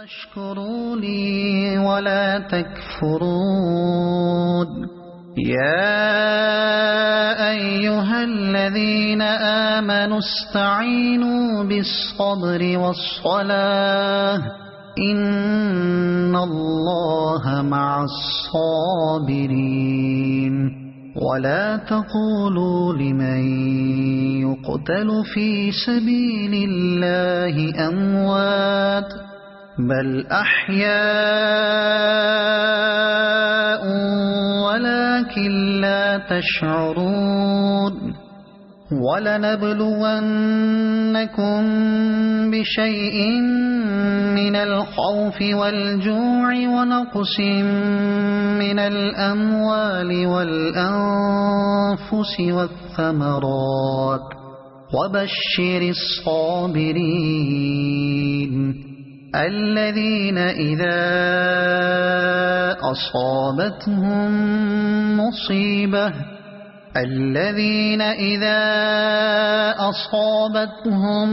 واشكروا لي ولا تكفرون يا أيها الذين آمنوا استعينوا بالصبر والصلاة إن الله مع الصابرين ولا تقولوا لمن يقتل في سبيل الله أموات بل أحياء ولكن لا تشعرون ولنبلونكم بشيء من الخوف والجوع ونقص من الأموال والأنفس والثمرات وبشر الصابرين الذين إذا أصابتهم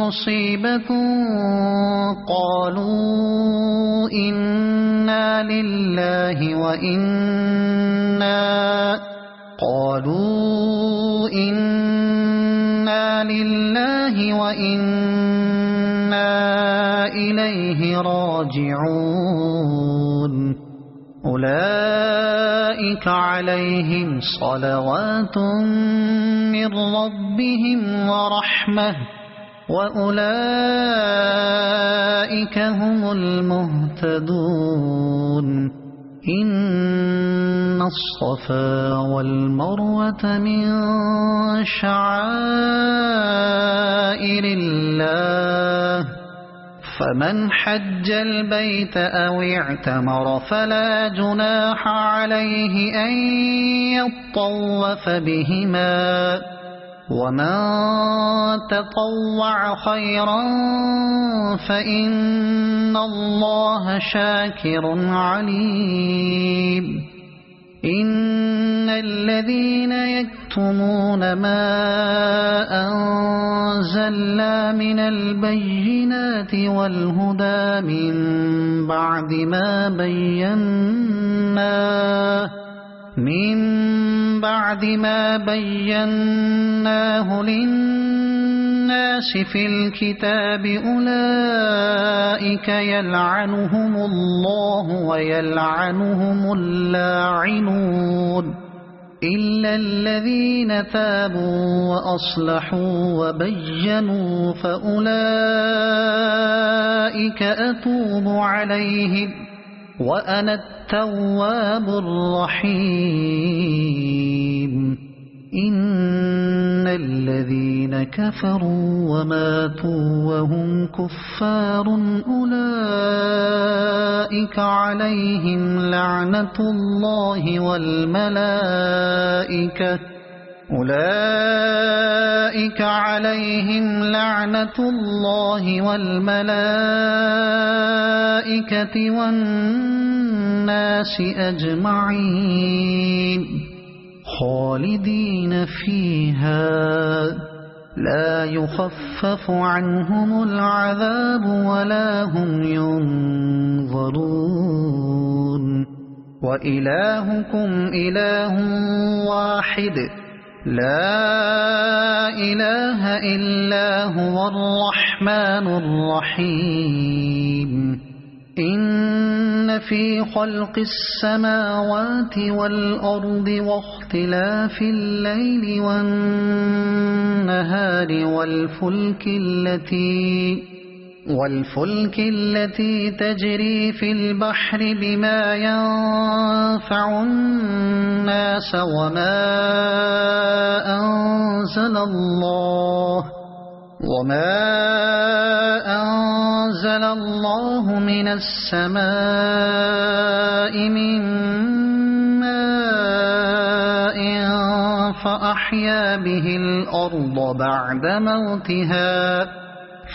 مصيبة قالوا إنا لله وإنا إليه راجعون أولئك عليهم صلوات من ربهم ورحمة وأولئك هم المهتدون إن الصفا والمروة من شعائر الله فمن حج البيت أو اعتمر فلا جناح عليه أن يطوف بهما ومن تطوع خيرا فإن الله شاكر عليم إن الذين يكتمون ما أنزلنا من البينات والهدى من بعد ما بيناه للناس في الكتاب أولئك يلعنهم الله ويلعنهم اللاعنون إلا الذين تابوا وأصلحوا وبينوا فأولئك أتوب عليهم وأنا التواب الرحيم إن الذين كفروا وماتوا وهم كفار أولئك عليهم لعنة الله والملائكة والناس أجمعين خالدين فيها لا يخفف عنهم العذاب ولا هم ينظرون وإلهكم إله واحد لا إله إلا هو الرحمن الرحيم إن في خلق السماوات والأرض واختلاف الليل والنهار والفلك التي تجري في البحر بما ينفع الناس وما أنزل الله من السماء من ماء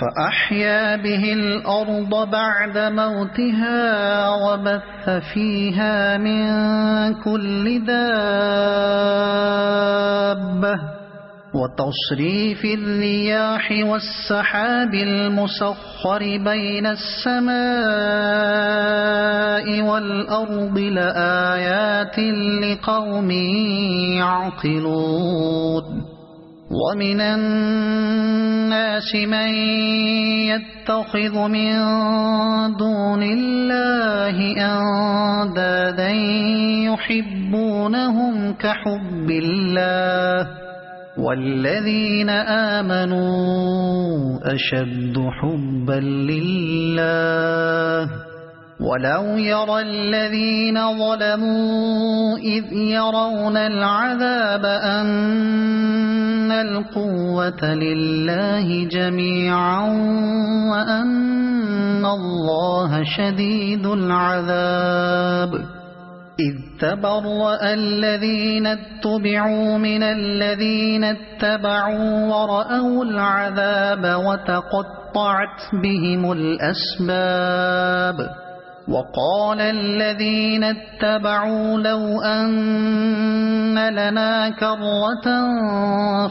فأحيا به الأرض بعد موتها وبث فيها من كل دابة وتصريف الرياح والسحاب المسخر بين السماء والأرض لآيات لقوم يعقلون ومن الناس من يتخذ من دون الله أندادا يحبونهم كحب الله والذين آمنوا أشد حبا لله ولو يرى الذين ظلموا إذ يرون العذاب أن القوة لله جميعا وأن الله شديد العذاب إذ تبرأ الذين اتبعوا من الذين اتبعوا ورأوا العذاب وتقطعت بهم الأسباب وقال الذين اتبعوا لو أن لنا كرة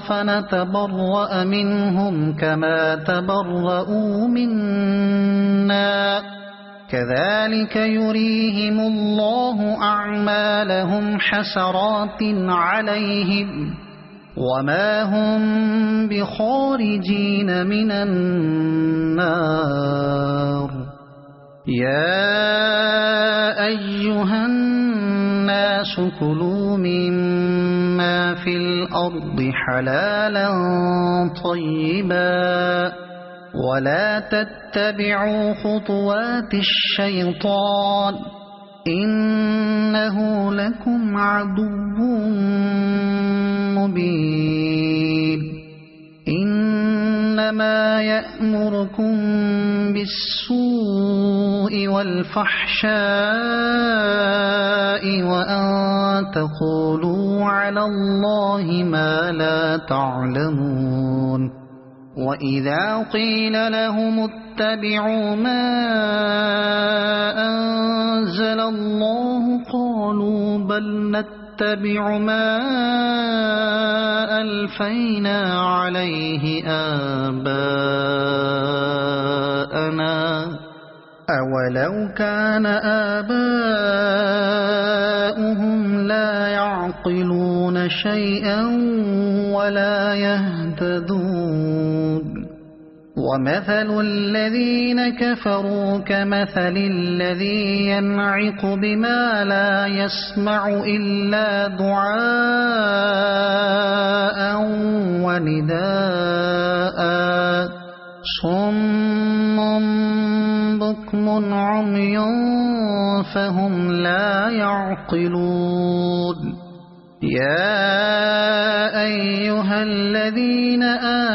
فنتبرأ منهم كما تبرؤوا منا كذلك يريهم الله أعمالهم حسرات عليهم وما هم بخارجين من النار يا أيها الناس كلوا مما في الأرض حلالا طيبا ولا تتبعوا خطوات الشيطان إنه لكم عدو مبين إنما يأمركم بالسوء والفحشاء وأن تقولوا على الله ما لا تعلمون وإذا قيل لهم اتبعوا ما أنزل الله قالوا بل نتبع ما ألفينا عليه آباءنا أولو كان آباؤهم لا يعقلون شيئا ولا يهتدون ومثل الذين كفروا كمثل الذي ينعق بما لا يسمع إلا دعاء ونداء صم بكم عمي فهم لا يعقلون يا أيها الذين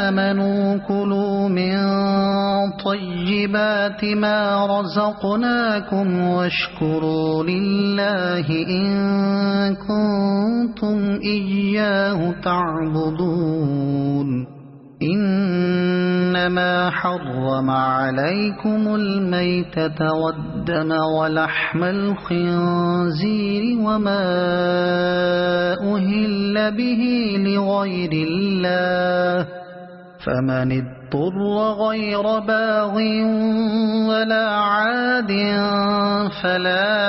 آمنوا كلوا من طيبات ما رزقناكم واشكروا لله إن كنتم إياه تعبدون إنما حرم عليكم الميتة والدم ولحم الخنزير وما أهل به لغير الله فمن اضطر غير باغ ولا عاد فلا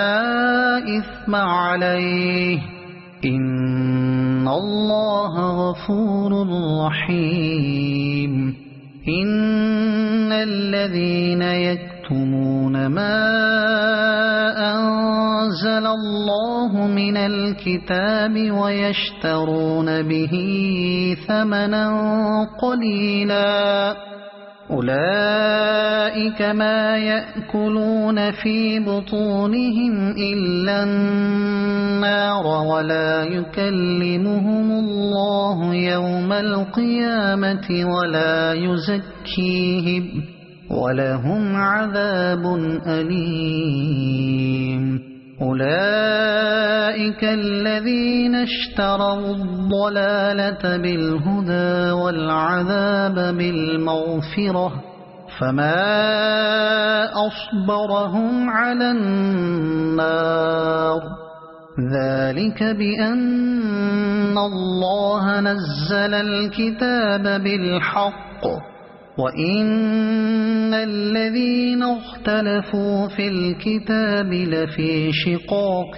إثم عليه إن الله غفور رحيم إن الذين يكتمون ما أنزل الله من الكتاب ويشترون به ثمنا قليلا أولئك ما يأكلون في بطونهم إلا النار ولا يكلمهم الله يوم القيامة ولا يزكيهم ولهم عذاب أليم أولئك الذين اشتروا الضلالة بالهدى والعذاب بالمغفرة فما أصبرهم على النار ذلك بأن الله نزل الكتاب بالحق وإن الذين اختلفوا في الكتاب لفي شقاق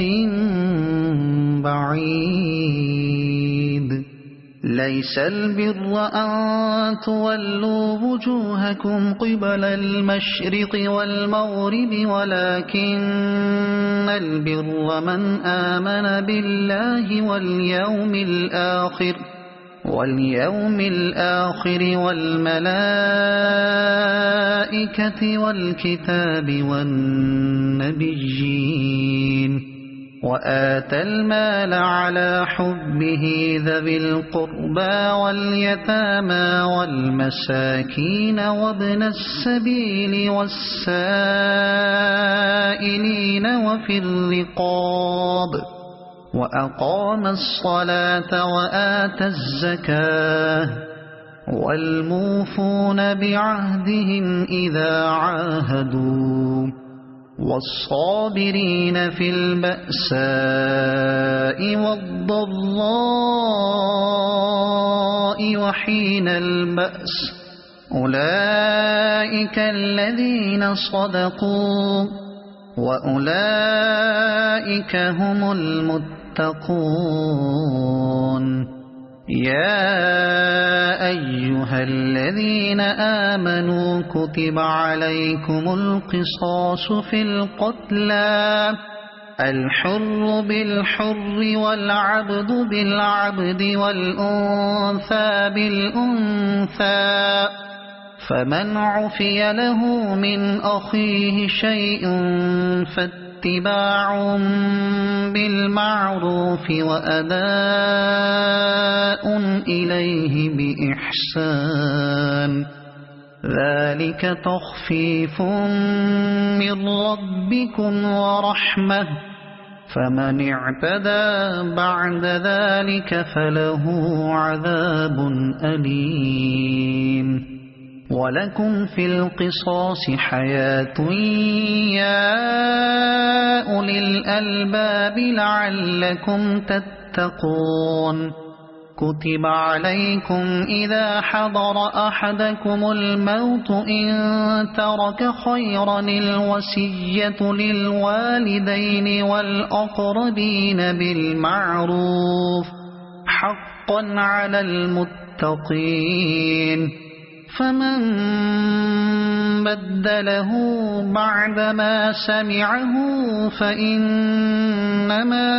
بعيد ليس البر أن تولوا وجوهكم قبل المشرق والمغرب ولكن البر من آمن بالله واليوم الآخر والملائكة والكتاب والنبيين وآتى المال على حبه ذوي القربى واليتامى والمساكين وابن السبيل والسائلين وفي الرقاب وأقام الصلاة وآتى الزكاة والموفون بعهدهم إذا عاهدوا والصابرين في البأساء والضراء وحين البأس أولئك الذين صدقوا وأولئك هم المتقون يا أيها الذين آمنوا كتب عليكم القصاص في القتلى الحر بالحر والعبد بالعبد والأنثى بالأنثى فمن عفي له من أخيه شيء فاتباع بالمعروف وأداء إليه بإحسان ذلك تخفيف من ربكم ورحمة فمن اعتدى بعد ذلك فله عذاب أليم ولكم في القصاص حياة يا أولي الألباب لعلكم تتقون كتب عليكم إذا حضر أحدكم الموت إن ترك خيرا الوصية للوالدين والأقربين بالمعروف حقا على المتقين فمن بدله بعدما سمعه فإنما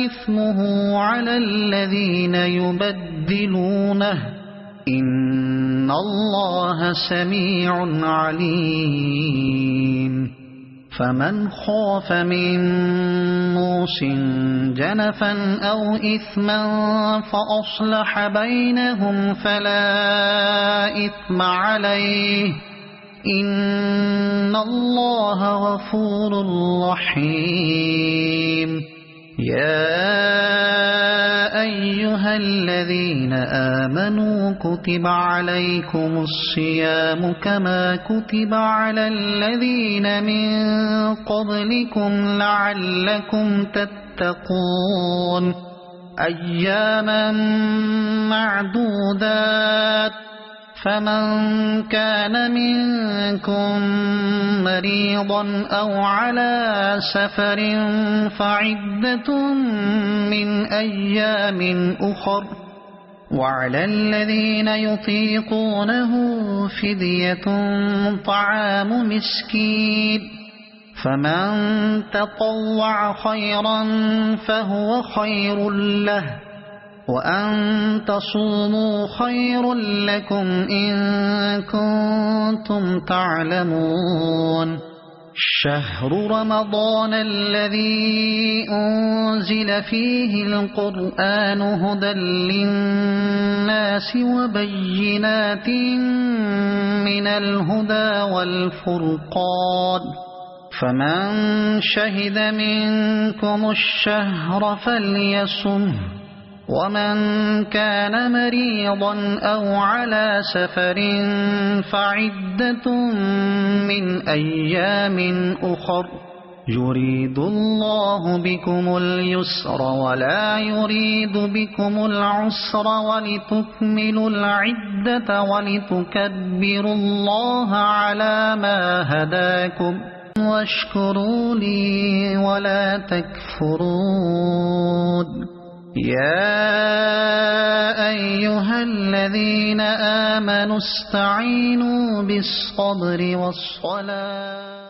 إثمه على الذين يبدلونه إن الله سميع عليم فمن خاف من موص جنفا أو إثما فأصلح بينهم فلا إثم عليه إن الله غفور رحيم يا أيها الذين آمنوا كتب عليكم الصيام كما كتب على الذين من قبلكم لعلكم تتقون أياما معدودات فمن كان منكم مريضا أو على سفر فعدة من أيام أخر وعلى الذين يطيقونه فدية طعام مسكين فمن تطوع خيرا فهو خير له وأن تصوموا خير لكم إن كنتم تعلمون شهر رمضان الذي أنزل فيه القرآن هدى للناس وبينات من الهدى والفرقان فمن شهد منكم الشهر فليصمه ومن كان مريضا أو على سفر فعدة من أيام أخر يريد الله بكم اليسر ولا يريد بكم العسر ولتكملوا العدة ولتكبروا الله على ما هداكم واشكروا لي ولا تكفرون يا أيها الذين آمنوا استعينوا بالصبر والصلاة